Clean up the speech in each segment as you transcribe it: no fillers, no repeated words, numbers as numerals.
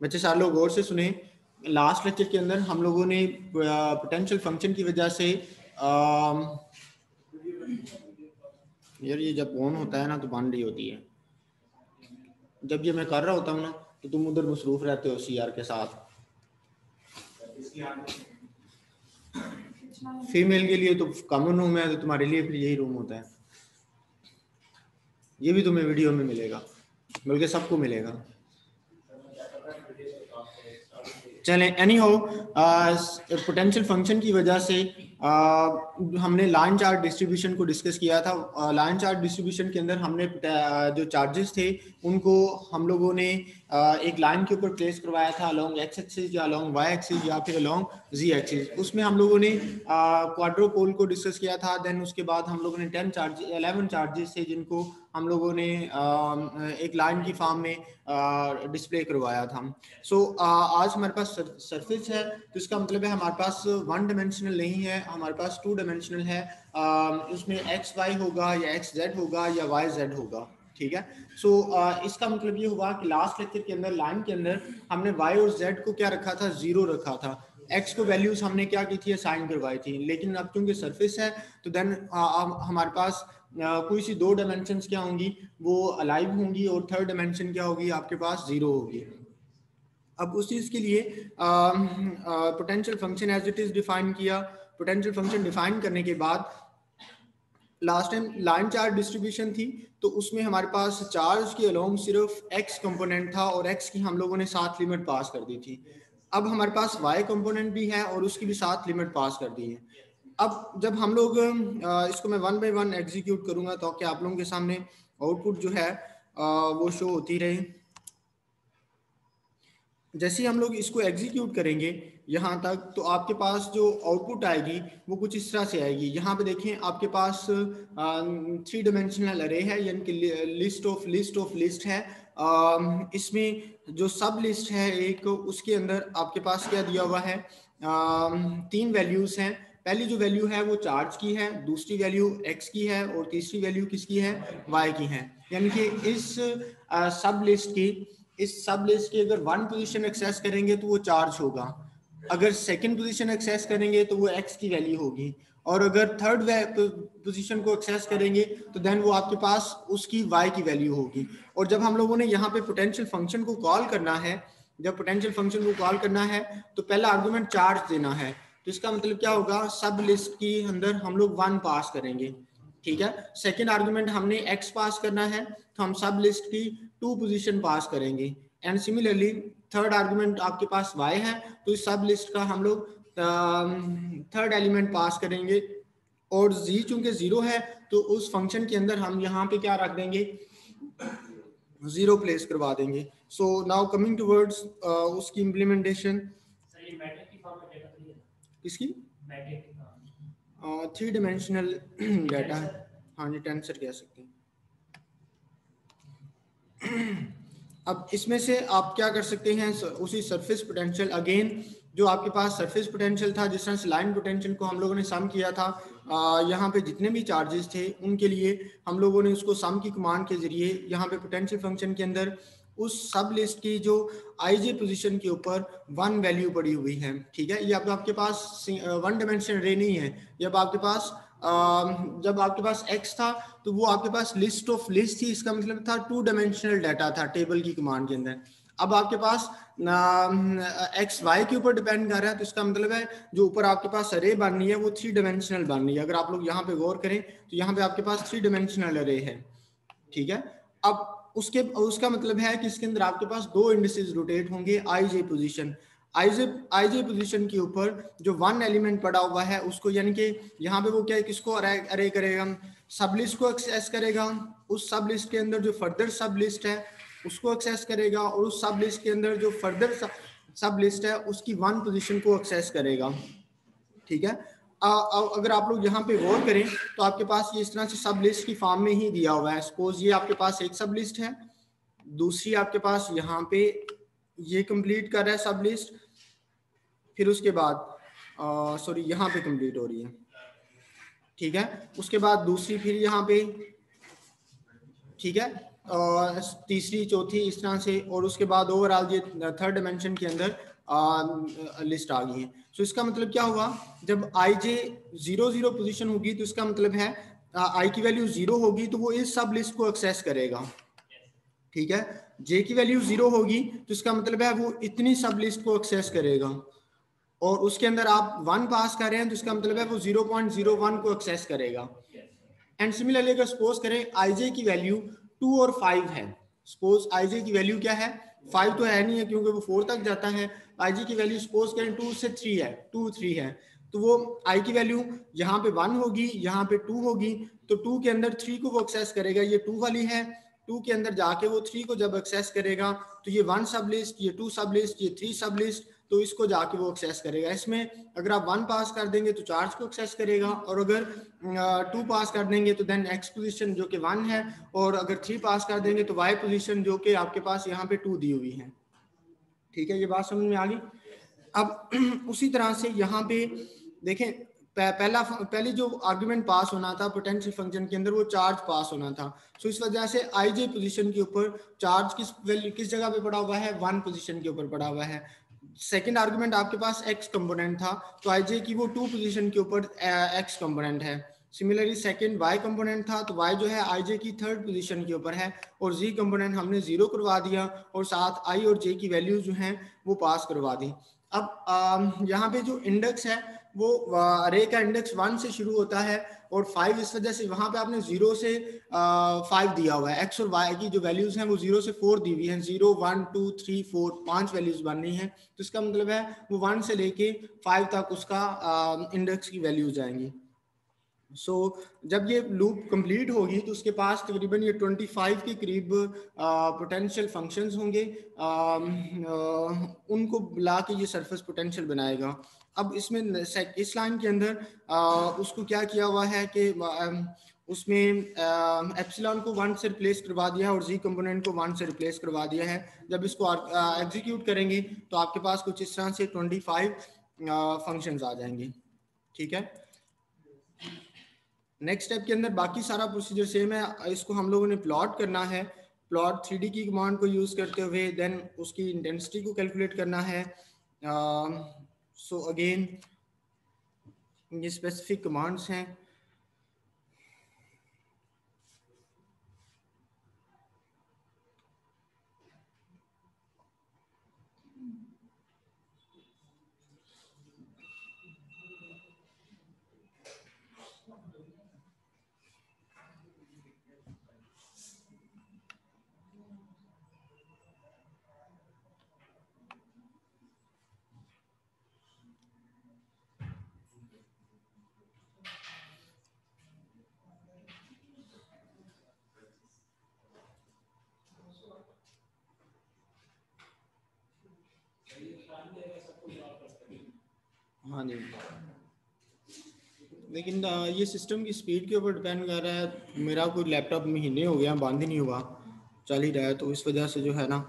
बच्चे सारे लोग गौर से सुने। लास्ट लेक्चर के अंदर हम लोगों ने पोटेंशियल फंक्शन की वजह से यार ये जब ऑन होता है ना तो बंद ही होती है, जब ये मैं कर रहा होता हूँ ना तो तुम उधर मसरूफ रहते हो सीआर के साथ। फीमेल के लिए तो कॉमन रूम है, तो तुम्हारे लिए फिर यही रूम होता है। ये भी तुम्हें वीडियो में मिलेगा, बल्कि सबको मिलेगा। चलें, एनी हो, पोटेंशियल फंक्शन की वजह से हमने लाइन चार्ज डिस्ट्रीब्यूशन को डिस्कस किया था। लाइन चार्ज डिस्ट्रीब्यूशन के अंदर हमने जो चार्जेस थे उनको हम लोगों ने एक लाइन के ऊपर प्लेस करवाया था अलोंग एक्स एक्सिस या अलोंग वाई एक्सिस या फिर अलोंग जी एक्सिस। उसमें हम लोगों ने क्वाड्रोपोल को डिस्कस किया था। देन उसके बाद हम लोगों ने 11 चार्जेस थे जिनको हम लोगों ने एक लाइन की फॉर्म में डिस्प्ले करवाया था। सो आज हमारे पास सरफेस है, तो इसका मतलब है हमारे पास वन डायमेंशनल नहीं है, हमारे पास टू डायमेंशनल है। उसमें एक्स वाई होगा या एक्स जेड होगा या वाई जेड होगा, ठीक है। सो इसका मतलब ये हुआ कि लास्ट लेक्चर के अंदर लाइन के अंदर हमने वाई और जेड को क्या रखा था, जीरो रखा था। एक्स को वैल्यूज हमने क्या की थी, असाइन करवाई थी। लेकिन अब चूंकि सरफेस है तो देन हमारे पास कोई सी दो डायमेंशंस क्या होंगी, वो अलाइव होंगी, और थर्ड डायमेंशन क्या होगी, आपके पास जीरो होगी। अब उस चीज के लिए potential function as it is define किया। पोटेंशियल फंक्शन डिफाइन करने के बाद last time line charge distribution थी, तो उसमें हमारे पास चार्ज के अलोंग सिर्फ एक्स कंपोनेंट था और एक्स की हम लोगों ने साथ लिमिट पास कर दी थी। अब हमारे पास वाई कंपोनेंट भी है और उसकी भी साथ लिमिट पास कर दी है। अब जब हम लोग इसको मैं वन बाय वन एग्जीक्यूट करूंगा तो कि आप लोगों के सामने आउटपुट जो है वो शो होती रहे। जैसे ही हम लोग इसको एग्जीक्यूट करेंगे यहाँ तक, तो आपके पास जो आउटपुट आएगी वो कुछ इस तरह से आएगी। यहाँ पे देखें, आपके पास 3 डायमेंशनल अरे है, यानी कि लिस्ट ऑफ लिस्ट है। इसमें जो सब लिस्ट है एक, उसके अंदर आपके पास क्या दिया हुआ है, 3 वैल्यूज हैं। पहली जो वैल्यू है वो चार्ज की है, दूसरी वैल्यू एक्स की है और तीसरी वैल्यू किसकी है, वाई की है। यानी कि इस सब लिस्ट की अगर वन पोजीशन एक्सेस करेंगे तो वो चार्ज होगा, अगर सेकंड पोजीशन एक्सेस करेंगे तो वो एक्स की वैल्यू होगी, और अगर थर्ड पोजीशन को एक्सेस करेंगे तो देन वो आपके पास उसकी वाई की वैल्यू होगी। और जब हम लोगों ने यहाँ पे पोटेंशियल फंक्शन को कॉल करना है, जब पोटेंशियल फंक्शन को कॉल करना है तो पहला आर्गुमेंट चार्ज देना है। तो इसका मतलब क्या होगा, सब लिस्ट के अंदर हम लोग 1 पास करेंगे, ठीक है। सेकेंड आर्गुमेंट हमने एक्स पास करना है, तो हम सब लिस्ट की 2 पोजीशन पास करेंगे। एंड सिमिलरली थर्ड आर्गुमेंट आपके पास y है, तो इस सब लिस्ट का हम लोग थर्ड एलिमेंट पास करेंगे। और z चूंकि 0 है तो उस फंक्शन के अंदर हम यहाँ पे क्या रख देंगे, 0 प्लेस करवा देंगे। सो नाउ कमिंग टूवर्ड्स उसकी इम्प्लीमेंटेशन। किसकी, 3 डायमेंशनल डाटा, हाँ जी टेंसर कह सकते हैं। अब इसमें से आप क्या कर सकते हैं, उसी सरफेस पोटेंशियल, अगेन जो आपके पास सरफेस पोटेंशियल था, जिस तरह से लाइन पोटेंशियल को हम लोगों ने सम किया था, यहाँ पे जितने भी चार्जेस थे उनके लिए हम लोगों ने उसको सम की कमांड के जरिए यहाँ पे पोटेंशियल फंक्शन के अंदर उस सब लिस्ट की जो आई पोजीशन के ऊपर 1 वैल्यू पड़ी हुई है, ठीक है। ये अब आपके पास 1 डायमेंशनल रे नहीं है, ये अब आपके पास जब आपके पास x था तो वो आपके पास लिस्ट ऑफ लिस्ट थी, इसका मतलब था 2 डायमेंशनल डाटा था टेबल की कमांड के अंदर। अब आपके पास एक्स वाई के ऊपर डिपेंड कर रहा है, तो इसका मतलब है जो ऊपर आपके पास अरे बन रही है वो 3 डायमेंशनल बन रही है। अगर आप लोग यहाँ पे गौर करें तो यहाँ पे आपके पास 3 डायमेंशनल अरे है, ठीक है। अब उसका मतलब है कि इसके अंदर आपके पास 2 इंडिसेस रोटेट होंगे आई पोजीशन। आई पोजीशन के ऊपर जो 1 एलिमेंट पड़ा हुआ है उसको, यानी कि यहाँ पे वो क्या है, किसको अरे करेगा, सब लिस्ट को एक्सेस करेगा, उस सब लिस्ट के अंदर जो फर्दर सब लिस्ट है उसको एक्सेस करेगा, और उस सब लिस्ट के अंदर जो फर्दर सब लिस्ट है उसकी 1 पोजीशन को एक्सेस करेगा, ठीक है। अगर आप लोग यहाँ पे गौर करें तो आपके पास ये इस तरह से सब लिस्ट की फॉर्म में ही दिया हुआ है। सपोज ये आपके पास एक सब लिस्ट है, दूसरी आपके पास यहाँ पे ये कंप्लीट कर रहा है सब लिस्ट, फिर उसके बाद सॉरी यहाँ पे कंप्लीट हो रही है, ठीक है। उसके बाद दूसरी फिर यहाँ पे, ठीक है, तीसरी चौथी इस तरह से, और उसके बाद ओवरऑल ये थर्ड डायमेंशन के अंदर लिस्ट आ गई है। सो इसका मतलब क्या हुआ, जब आई जे 0 पोजीशन होगी तो इसका मतलब है आई की वैल्यू 0 होगी तो वो इस सब लिस्ट को एक्सेस करेगा, ठीक है। जे की वैल्यू 0 होगी तो इसका मतलब है वो इतनी सब लिस्ट को एक्सेस करेगा, और उसके अंदर आप 1 पास कर रहे हैं तो इसका मतलब है वो 0.01 को एक्सेस करेगा। एंड सिमिलरली अगर सपोज करें आई जे की वैल्यू 2 और 5 है, सपोज आई जे की वैल्यू क्या है, 5 तो है नहीं है क्योंकि वो 4 तक जाता है, आई जे की वैल्यू सपोज करें 2 से 3 है, 2 3 है, तो वो आई की वैल्यू यहाँ पे 1 होगी, यहाँ पे 2 होगी, तो 2 के अंदर 3 को वो एक्सेस करेगा, ये 2 वाली है, 2 के अंदर जाके वो 3 को जब एक्सेस करेगा तो ये 1 सब लिस्ट, ये 2 सब लिस्ट, ये 3 सब लिस्ट, तो इसको जाके वो एक्सेस करेगा। इसमें अगर आप 1 पास कर देंगे तो चार्ज को एक्सेस करेगा, और अगर 2 पास कर देंगे तो देन एक्स पोजीशन जो कि 1 है, और अगर 3 पास कर देंगे तो वाई पोजीशन जो कि आपके पास यहाँ पे 2 दी हुई है, ठीक है। ये बात समझ में आ गई। अब उसी तरह से यहाँ पे देखें, पहली जो आर्गुमेंट पास होना था पोटेंशियल फंक्शन के अंदर वो चार्ज पास होना था, सो इस वजह से आई जे पोजिशन के ऊपर चार्ज किस जगह पे पड़ा हुआ है, 1 पोजीशन के ऊपर पड़ा हुआ है। सेकंड आर्गुमेंट आपके पास एक्स कंपोनेंट था तो आई जे की वो 2 पोजीशन के ऊपर एक्स कंपोनेंट है। सिमिलरली सेकंड वाई कंपोनेंट था तो वाई जो है आई जे की 3rd पोजीशन के ऊपर है, और जी कंपोनेंट हमने 0 करवा दिया, और साथ आई और जे की वैल्यूज जो हैं वो पास करवा दी। अब यहाँ पे जो इंडेक्स है वो अरे का इंडेक्स 1 से शुरू होता है और 5, इस वजह से वहां पे आपने 0 से 5 दिया हुआ है। एक्स और वाई की जो वैल्यूज हैं वो 0 से 4 दी हुई हैं, 0 1 2 3 4 5 वैल्यूज बननी है, तो इसका मतलब है वो 1 से लेके 5 तक उसका इंडेक्स की वैल्यूज आएंगी। सो जब ये लूप कंप्लीट होगी तो उसके पास तकरीबन ये 25 के करीब पोटेंशियल फंक्शंस होंगे, उनको बुला के ये सरफेस पोटेंशियल बनाएगा। अब इसमें इस लाइन के अंदर उसको क्या किया हुआ है कि उसमें एप्सिलॉन को 1 से रिप्लेस करवा दिया है और जी कंपोनेंट को 1 से रिप्लेस करवा दिया है। जब इसको एग्जीक्यूट करेंगे तो आपके पास कुछ इस तरह से 25 फंक्शंस आ जाएंगे, ठीक है। नेक्स्ट स्टेप के अंदर बाकी सारा प्रोसीजर सेम है, इसको हम लोगों ने प्लॉट करना है, प्लॉट 3D की कमांड को यूज़ करते हुए, देन उसकी इंटेंसिटी को कैलकुलेट करना है। सो अगेन ये स्पेसिफिक कमांड्स हैं। हाँ जी, लेकिन ये सिस्टम की स्पीड के ऊपर डिपेंड कर रहा है। मेरा कोई लैपटॉप महीने हो गया बंद ही नहीं हुआ, चल ही रहा है, तो इस वजह से जो है ना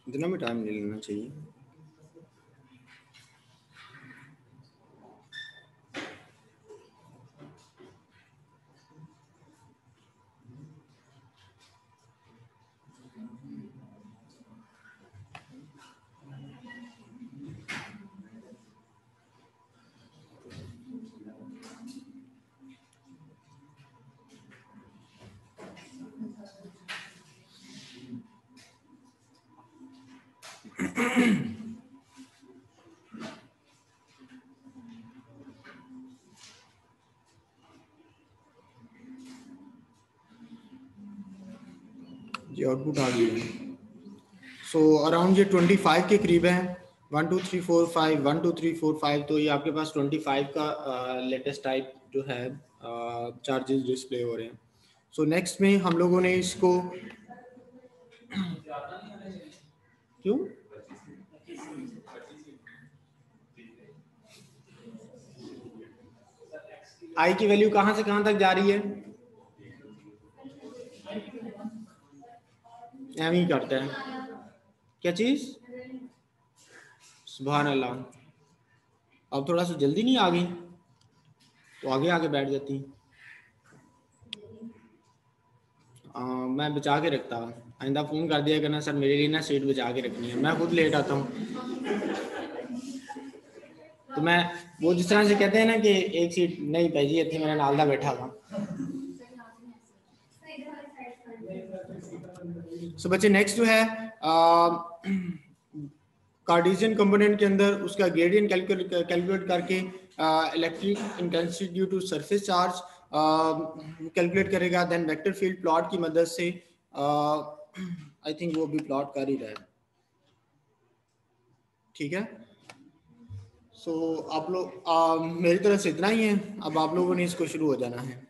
इतना भी टाइम नहीं लेना चाहिए। जी आउटपुट आ गई है। सो अराउंड ये 25 के करीब है, 1 2 3 4 5 1 2 3 4 5, तो ये आपके पास 25 का लेटेस्ट टाइप जो है चार्जेस डिस्प्ले हो रहे हैं। सो नेक्स्ट में हम लोगों ने इसको क्यों आई की वैल्यू कहां से कहां तक जा रही है, एम ही करते हैं क्या चीज, सुभान अल्लाह। अब थोड़ा सा जल्दी नहीं आ गई तो आगे आगे बैठ जाती। मैं बचा के रखता, आइंदा फ़ोन कर दिया करना, सर मेरे लिए ना सीट बचा के रखनी है, मैं खुद लेट आता हूँ। तो मैं वो जिस तरह से कहते हैं ना कि एक सीट नहीं भेजी थी, मेरा नालदा बैठा था। सो बच्चे नेक्स्ट जो है कार्टेशियन कंपोनेंट के अंदर उसका ग्रेडियंट कैलकुलेट करके electric intensity due to surface charge calculate करेगा। देन वेक्टर फील्ड प्लॉट की मदद से आई थिंक वो भी प्लॉट कर ही रहा है, ठीक है। सो आप लोग मेरी तरफ से इतना ही है, अब आप लोगों ने इसको शुरू हो जाना है।